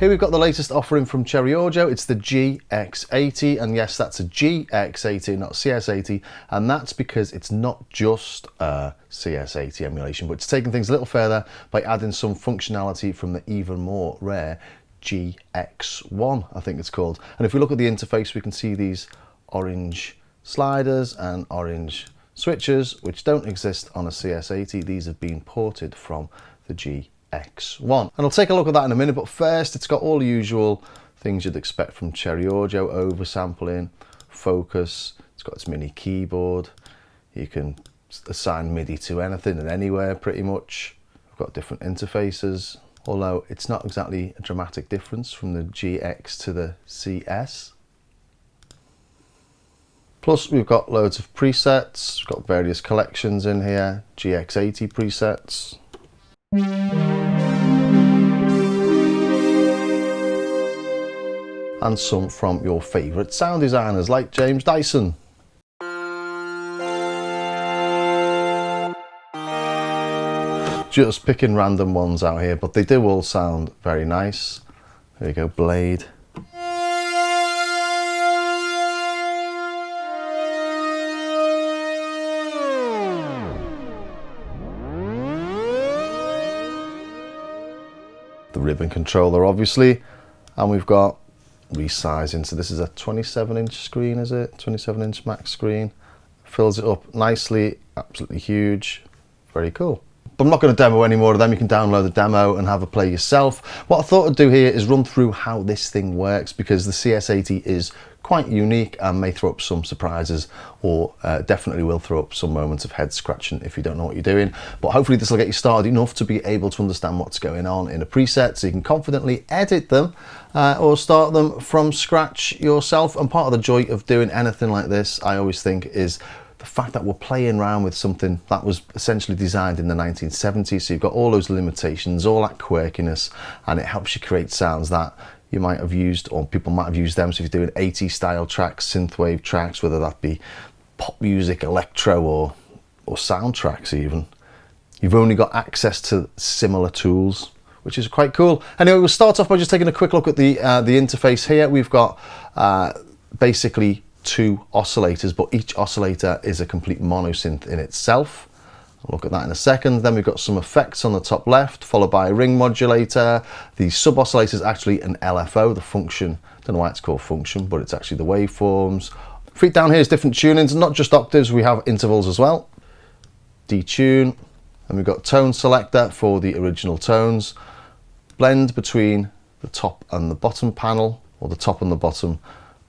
Here we've got the latest offering from Cherry Audio. It's the GX-80, and yes, that's a GX-80, not CS-80, and that's because it's not just a CS-80 emulation, but it's taking things a little further by adding some functionality from the even more rare GX-1, I think it's called. And if we look at the interface, we can see these orange sliders and orange switches, which don't exist on a CS-80. These have been ported from the GX-1. And I'll take a look at that in a minute, but first it's got all the usual things you'd expect from Cherry Audio: oversampling, focus, it's got its mini keyboard, you can assign MIDI to anything and anywhere pretty much. I've got different interfaces, although it's not exactly a dramatic difference from the GX to the CS. Plus we've got loads of presets, we've got various collections in here, GX-80 presets. And some from your favourite sound designers like James Dyson. Just picking random ones out here, but they do all sound very nice. There you go, Blade. The ribbon controller obviously, and we've got resizing, so this is a 27-inch screen, is it? 27-inch max screen. Fills it up nicely, absolutely huge, very cool. But I'm not going to demo any more of them. You can download the demo and have a play yourself. What I thought I'd do here is run through how this thing works, because the CS-80 is quite unique and may throw up some surprises, or definitely will throw up some moments of head scratching if you don't know what you're doing. But hopefully this will get you started enough to be able to understand what's going on in a preset, so you can confidently edit them or start them from scratch yourself. And part of the joy of doing anything like this, I always think, is the fact that we're playing around with something that was essentially designed in the 1970s. So you've got all those limitations, all that quirkiness, and it helps you create sounds that you might have used, or people might have used them. So if you're doing 80s style tracks, synthwave tracks, whether that be pop music, electro, or soundtracks even, you've only got access to similar tools, which is quite cool. Anyway, we'll start off by just taking a quick look at the interface here. We've got basically two oscillators, but each oscillator is a complete monosynth in itself. I'll look at that in a second. Then we've got some effects on the top left, followed by a ring modulator. The sub oscillator is actually an LFO, the function. Don't know why it's called function, but it's actually the waveforms. Feet down here is different tunings, not just octaves, we have intervals as well. Detune, and we've got tone selector for the original tones. Blend between the top and the bottom panel, or the top and the bottom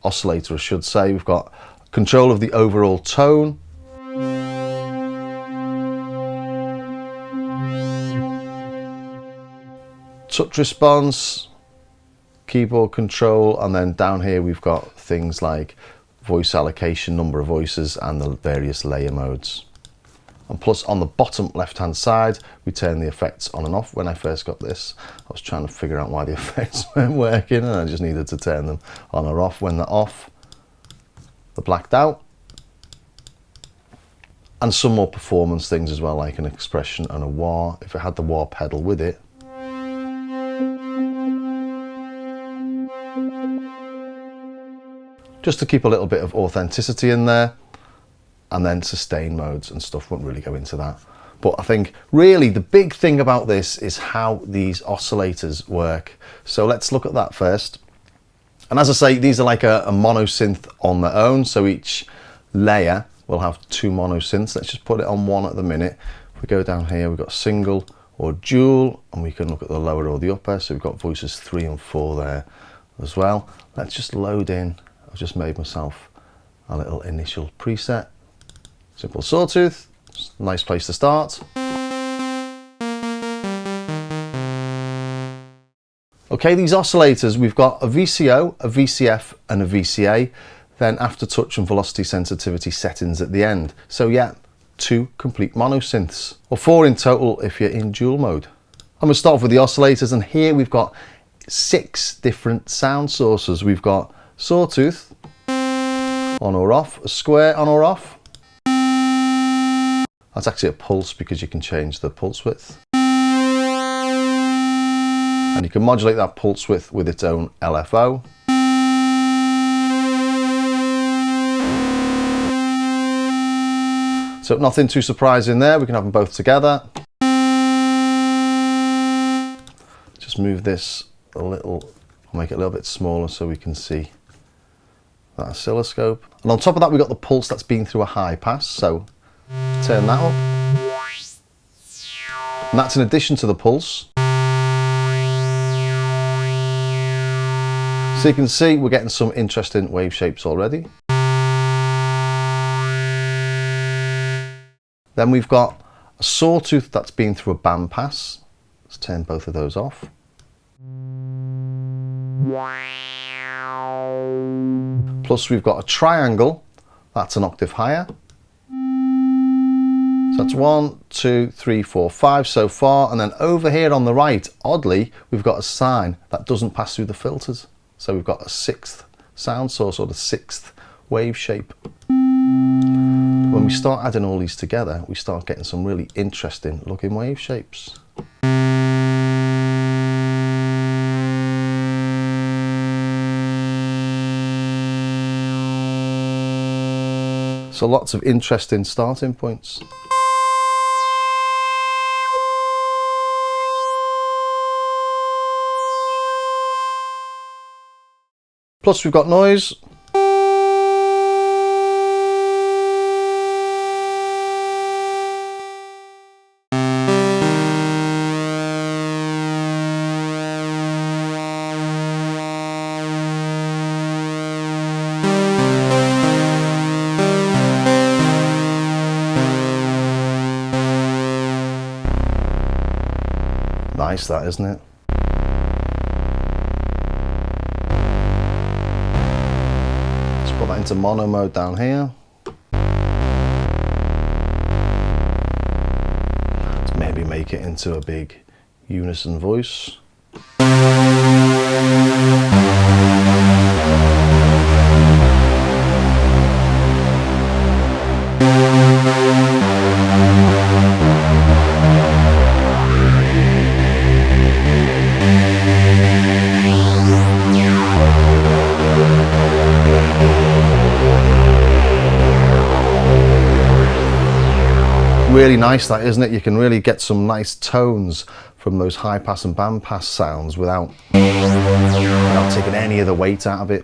oscillator I should say. We've got control of the overall tone. Touch response, keyboard control, and then down here we've got things like voice allocation, number of voices, and the various layer modes. And plus on the bottom left hand side we turn the effects on and off. When I first got this, I was trying to figure out why the effects weren't working, and I just needed to turn them on or off. When they're off, they're blacked out. And some more performance things as well, like an expression and a wah, if it had the wah pedal with it. Just to keep a little bit of authenticity in there. And then sustain modes and stuff, won't really go into that. But I think really the big thing about this is how these oscillators work. So let's look at that first. And as I say, these are like a monosynth on their own. So each layer will have two monosynths. Let's just put it on one at the minute. If we go down here, we've got single or dual, and we can look at the lower or the upper. So we've got voices 3 and 4 there as well. Let's just load in. I've just made myself a little initial preset. Simple sawtooth, nice place to start. Okay, these oscillators, we've got a VCO, a VCF and a VCA, then aftertouch and velocity sensitivity settings at the end. So yeah, 2 complete monosynths, or 4 in total if you're in dual mode. I'm going to start off with the oscillators, and here we've got 6 different sound sources. We've got sawtooth, on or off, a square, on or off. That's actually a pulse because you can change the pulse width. And you can modulate that pulse width with its own LFO. So nothing too surprising there, we can have them both together. Just move this a little, I'll make it a little bit smaller so we can see that oscilloscope. And on top of that, we've got the pulse that's been through a high pass, so turn that up. And that's in addition to the pulse. So you can see we're getting some interesting wave shapes already. Then we've got a sawtooth that's been through a bandpass. Let's turn both of those off. Plus we've got a triangle, that's an octave higher. So that's 1, 2, 3, 4, 5 so far. And then over here on the right, oddly, we've got a sine that doesn't pass through the filters. So we've got a 6th sound source, or the 6th wave shape. When we start adding all these together, we start getting some really interesting looking wave shapes. So lots of interesting starting points. Plus we've got noise. Nice that, isn't it? Let's put that into mono mode down here. Let's maybe make it into a big unison voice. Really nice that, isn't it? You can really get some nice tones from those high pass and band pass sounds without taking any of the weight out of it.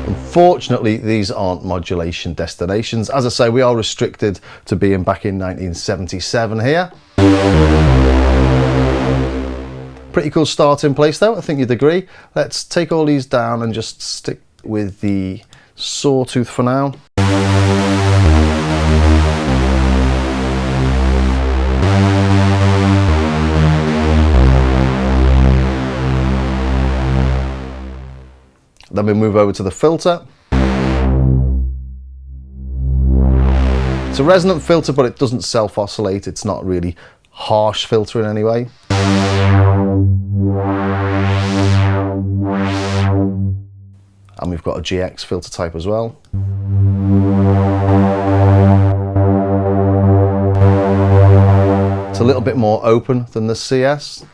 Unfortunately, these aren't modulation destinations. As I say, we are restricted to being back in 1977 here. Pretty cool starting place though, I think you'd agree. Let's take all these down and just stick with the sawtooth for now. Then we move over to the filter. It's a resonant filter, but it doesn't self-oscillate. It's not really harsh filter in any way. And we've got a GX filter type as well. It's a little bit more open than the CS,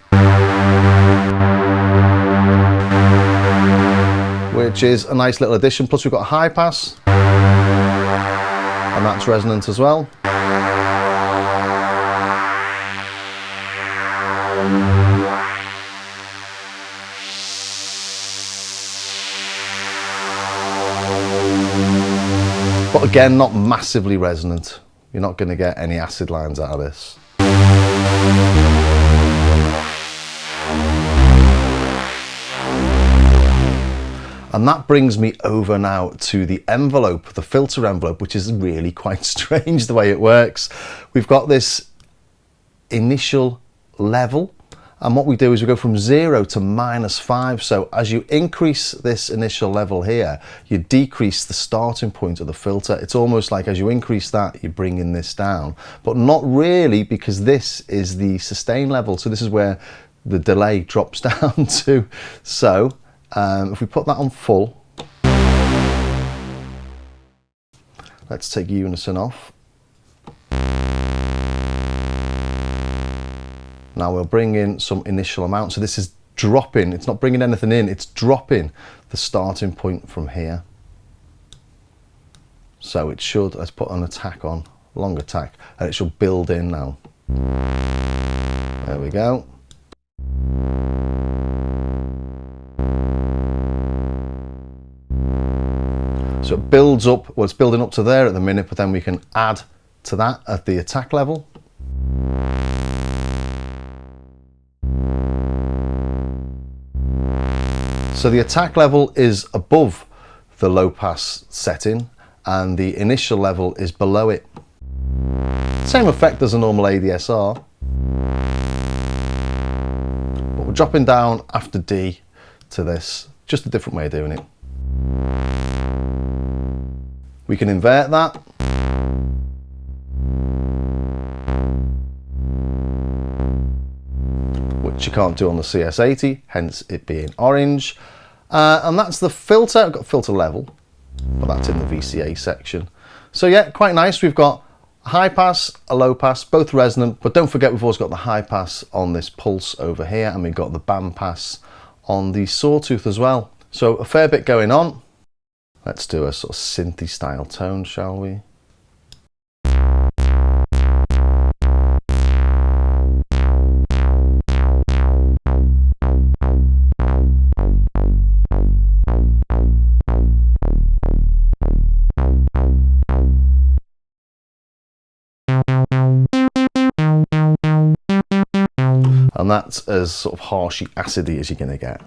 which is a nice little addition. Plus we've got a high pass, and that's resonant as well. But again, not massively resonant. You're not going to get any acid lines out of this. And that brings me over now to the envelope, the filter envelope, which is really quite strange the way it works. We've got this initial level, and what we do is we go from 0 to -5. So as you increase this initial level here, you decrease the starting point of the filter. It's almost like as you increase that, you're bringing this down, but not really, because this is the sustain level. So this is where the delay drops down to. So if we put that on full, Let's take unison off. Now we'll bring in some initial amount. So this is dropping, it's not bringing anything in, it's dropping the starting point from here. So it should, let's put an attack on, long attack, and it should build in now. There we go. So it builds up, well, it's building up to there at the minute, but then we can add to that at the attack level. So the attack level is above the low pass setting and the initial level is below it. Same effect as a normal ADSR, but we're dropping down after D to this, just a different way of doing it. We can invert that. Which you can't do on the CS-80, hence it being orange. And that's the filter. I've got filter level, but that's in the VCA section. So yeah, quite nice. We've got a high pass, a low pass, both resonant, but don't forget we've also got the high pass on this pulse over here, and we've got the band pass on the sawtooth as well. So a fair bit going on. Let's do a sort of synthy style tone, shall we? And that's as sort of harshy, acidy as you're going to get.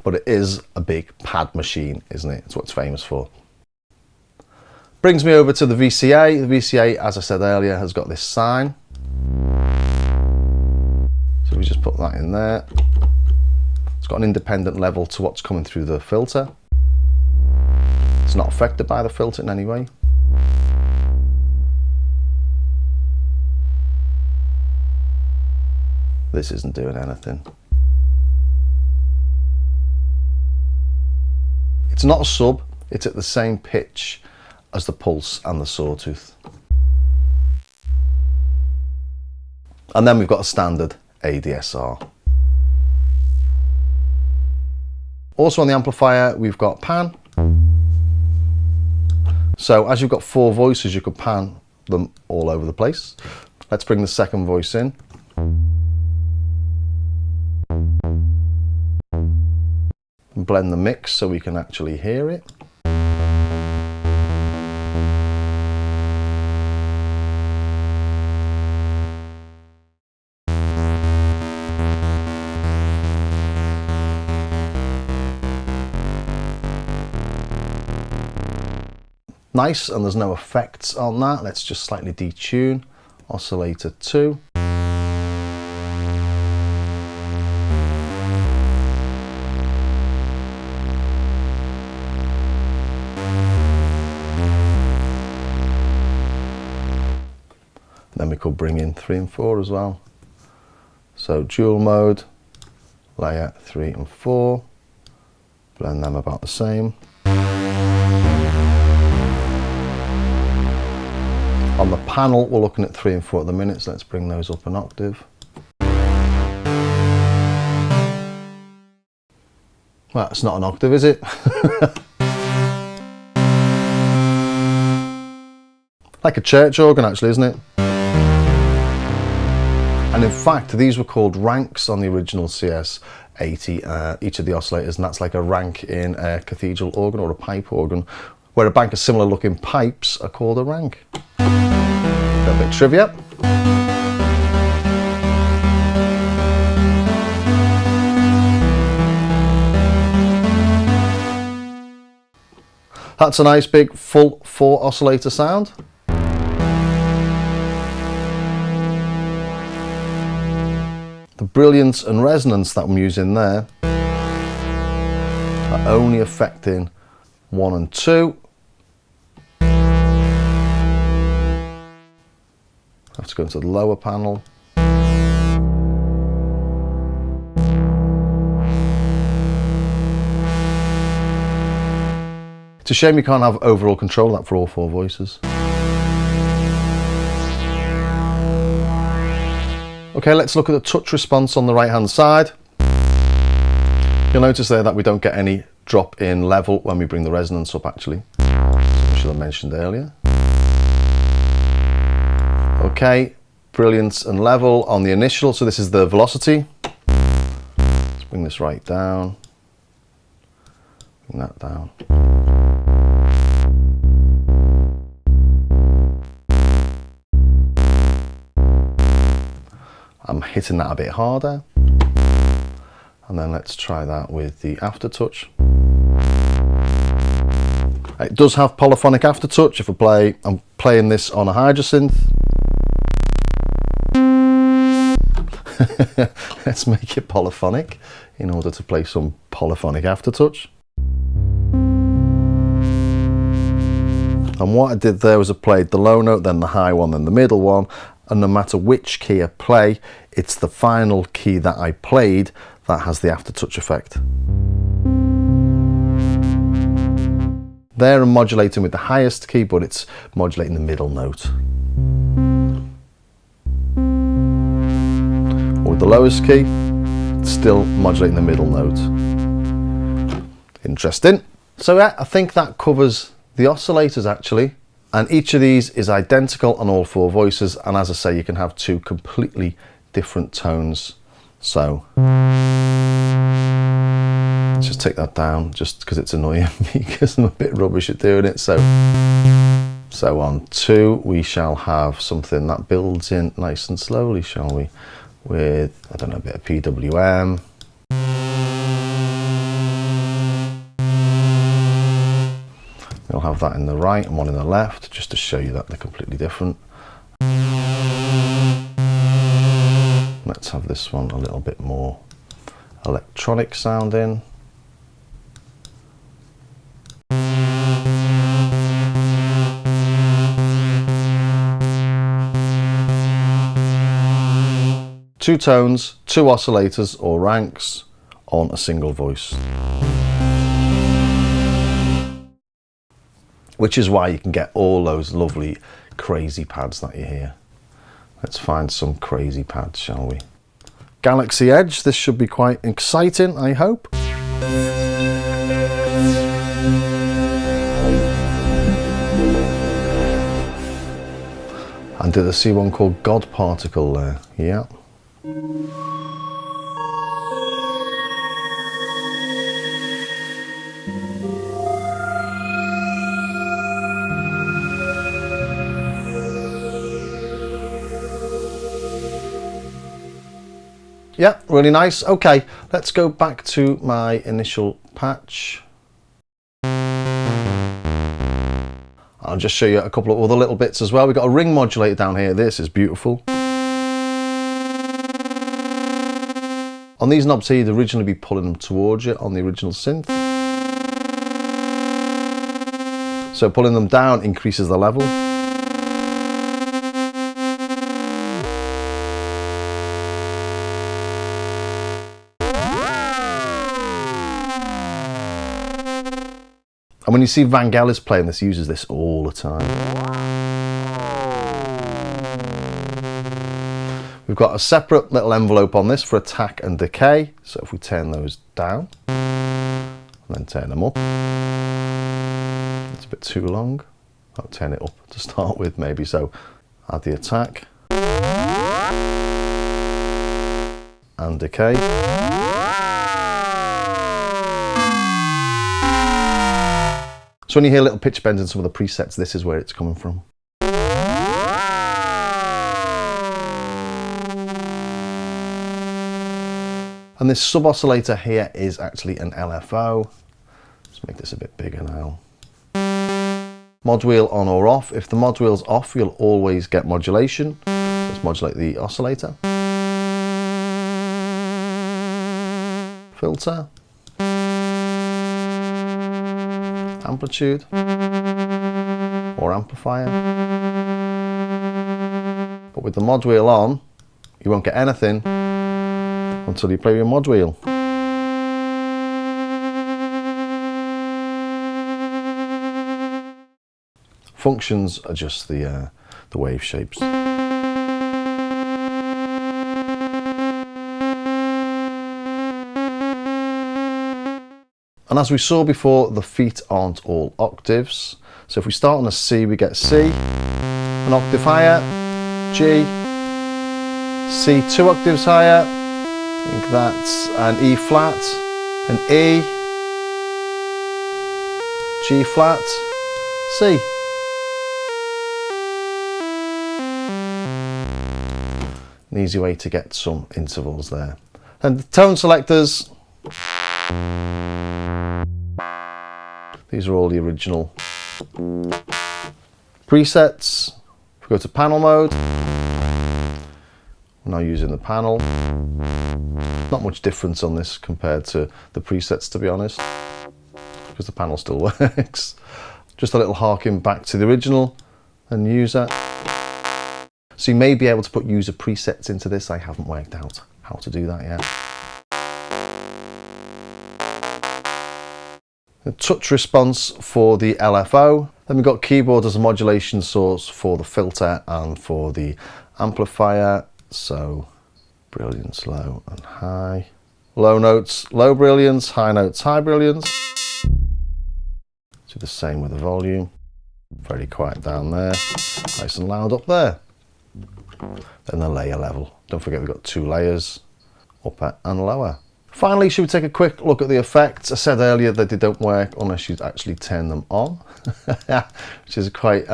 But it is a big pad machine, isn't it? It's what it's famous for. Brings me over to the VCA. The VCA, as I said earlier, has got this sign. So we just put that in there. It's got an independent level to what's coming through the filter. It's not affected by the filter in any way. This isn't doing anything. It's not a sub, it's at the same pitch as the pulse and the sawtooth. And then we've got a standard ADSR. Also on the amplifier, we've got pan. So as you've got 4 voices, you could pan them all over the place. Let's bring the second voice in. And blend the mix so we can actually hear it. Nice, and there's no effects on that. Let's just slightly detune. Oscillator 2. Then we could bring in 3 and 4 as well. So dual mode, layer 3 and 4, blend them about the same. On the panel, we're looking at 3 and 4 at the minute, so let's bring those up an octave. Well, it's not an octave, is it? Like a church organ, actually, isn't it? And in fact, these were called ranks on the original CS-80, each of the oscillators, and that's like a rank in a cathedral organ or a pipe organ, where a bank of similar looking pipes are called a rank. A bit of trivia. That's a nice big full 4 oscillator sound. The brilliance and resonance that I'm using there are only affecting 1 and 2. I have to go into the lower panel. It's a shame you can't have overall control of that for all 4 voices. Okay, let's look at the touch response on the right hand side. You'll notice there that we don't get any drop in level when we bring the resonance up actually. I should have mentioned earlier. Okay, brilliance and level on the initial, so this is the velocity. Let's bring this right down. Bring that down. I'm hitting that a bit harder. And then let's try that with the aftertouch. It does have polyphonic aftertouch. If I'm playing this on a hydrosynth. Let's make it polyphonic in order to play some polyphonic aftertouch. And what I did there was I played the low note, then the high one, then the middle one, and no matter which key I play, it's the final key that I played that has the aftertouch effect. There I'm modulating with the highest key, but it's modulating the middle note. Or with the lowest key, it's still modulating the middle note. Interesting. So yeah, I think that covers the oscillators actually. And each of these is identical on all 4 voices, and as I say, you can have 2 completely different tones. So let's just take that down just because it's annoying me because I'm a bit rubbish at doing it. So on 2 we shall have something that builds in nice and slowly, shall we, with, I don't know, a bit of PWM. We'll have that in the right and one in the left, just to show you that they're completely different. Let's have this one a little bit more electronic sounding. Two tones, 2 oscillators or ranks on a single voice. Which is why you can get all those lovely crazy pads that you hear. Let's find some crazy pads, shall we? Galaxy Edge, this should be quite exciting, I hope. And did I see one called God Particle there? Yeah. Yeah, really nice. Okay, let's go back to my initial patch. I'll just show you a couple of other little bits as well. We've got a ring modulator down here. This is beautiful. On these knobs here, you'd originally be pulling them towards you on the original synth. So pulling them down increases the level. And when you see Vangelis playing this, he uses this all the time. We've got a separate little envelope on this for attack and decay. So if we turn those down, and then turn them up. It's a bit too long. I'll turn it up to start with maybe. So add the attack and decay. So when you hear little pitch bends in some of the presets, this is where it's coming from. And this sub oscillator here is actually an LFO. Let's make this a bit bigger now. Mod wheel on or off. If the mod wheel's off, you'll always get modulation. Let's modulate the oscillator. Filter. Amplitude or amplifier. But with the mod wheel on, you won't get anything until you play your mod wheel. Functions are just the wave shapes. And as we saw before, the feet aren't all octaves. So if we start on a C, we get C, an octave higher, G, C 2 octaves higher, I think that's an E flat, an E, G flat, C. An easy way to get some intervals there. And the tone selectors, these are all the original presets. If we go to panel mode, we're now using the panel. Not much difference on this compared to the presets, to be honest, because the panel still works. Just a little harking back to the original and user. So you may be able to put user presets into this. I haven't worked out how to do that yet. The touch response for the LFO. Then we've got keyboard as a modulation source for the filter and for the amplifier. So brilliance, low and high. Low notes, low brilliance, high notes, high brilliance. Do the same with the volume. Very quiet down there, nice and loud up there. Then the layer level. Don't forget we've got 2 layers, upper and lower. Finally, should we take a quick look at the effects? I said earlier that they don't work unless you actually turn them on, which is quite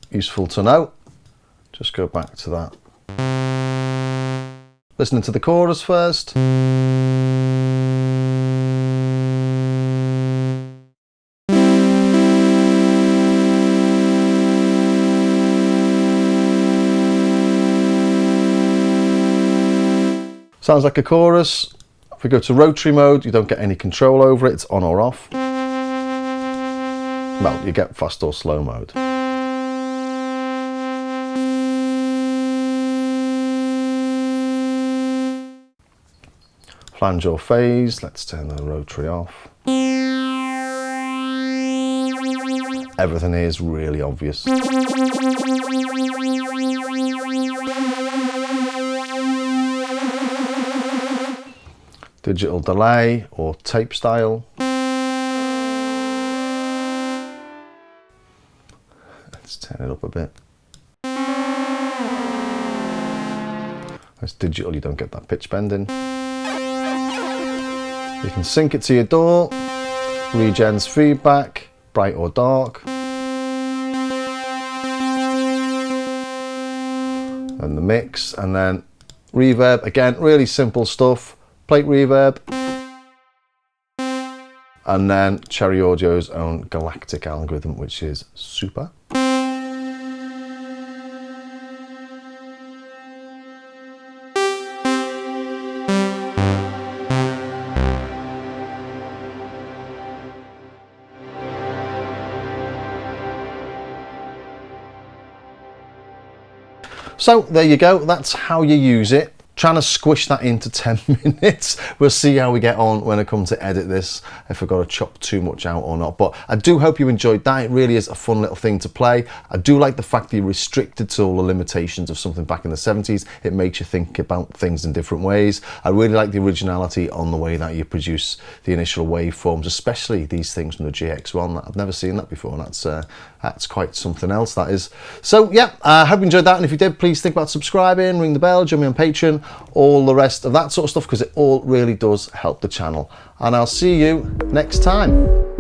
useful to know. Just go back to that. Listening to the chorus first. Sounds like a chorus. If we go to rotary mode, you don't get any control over it, it's on or off. Well, you get fast or slow mode. Flange or phase, let's turn the rotary off. Everything here is really obvious. Digital delay or tape style. Let's turn it up a bit. It's digital, you don't get that pitch bending. You can sync it to your door, regen's feedback, bright or dark. And the mix, and then reverb, again, really simple stuff. Plate reverb, and then Cherry Audio's own galactic algorithm, which is super. So there you go, that's how you use it. Trying to squish that into 10 minutes. We'll see how we get on when I come to edit this, if I've got to chop too much out or not. But I do hope you enjoyed that. It really is a fun little thing to play. I do like the fact that you're restricted to all the limitations of something back in the 70s. It makes you think about things in different ways. I really like the originality on the way that you produce the initial waveforms, especially these things from the GX-1. I've never seen that before, and that's quite something else, that is. So yeah, I hope you enjoyed that, and if you did, please think about subscribing, ring the bell, join me on Patreon, all the rest of that sort of stuff, because it all really does help the channel. And I'll see you next time.